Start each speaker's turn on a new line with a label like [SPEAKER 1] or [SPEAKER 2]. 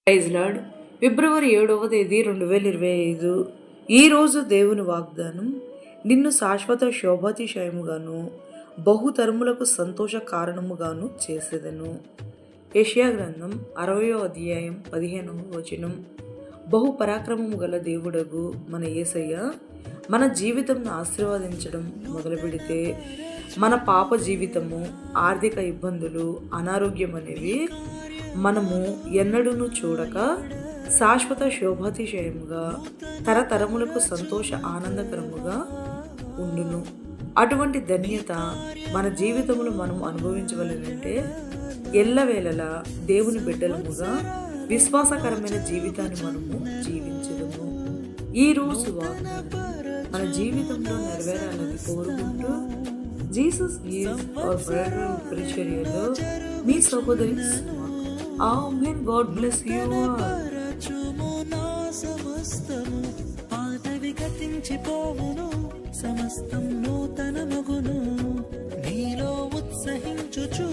[SPEAKER 1] Praise lord. ఫిబ్రవరి 7వ తేదీ 2025. ఈరోజు దేవుని వాగ్దానం, నిన్ను శాశ్వత శోభాతిశయముగాను బహుతరములకు సంతోష కారణముగాను చేసేదను. యెషయా గ్రంథం 60వ అధ్యాయం 15వ వచనం. బహు పరాక్రమము గల దేవుడగు మన యేసయ్య మన జీవితంను ఆశీర్వదించడం మొదలు పెడితే మన పాప జీవితము, ఆర్థిక ఇబ్బందులు, అనారోగ్యం అనేవి మనము ఎన్నడూను చూడక శాశ్వత శోభాతిశయముగా, తరతరములకు సంతోష ఆనందకరముగా ఉండును. అటువంటి ధన్యత మన జీవితంలో మనం అనుభవించవలనంటే ఎల్లవేళలా దేవుని బిడ్డలముగా విశ్వాసకరమైన జీవితాన్ని మనము జీవించదము. ఈ రోజు మన జీవితంలో నెరవేరాలని కోరుకుంటూ, జీసస్ ఈజ్ అవర్ బ్రదర్ ప్రిచర్యలో మీ సహోదరి. ఆమేన్. God bless you all.
[SPEAKER 2] సమస్తము పాతవి గతించిపోవును, సమస్తం నూతనమగును. నీలో ఉత్సహించుచు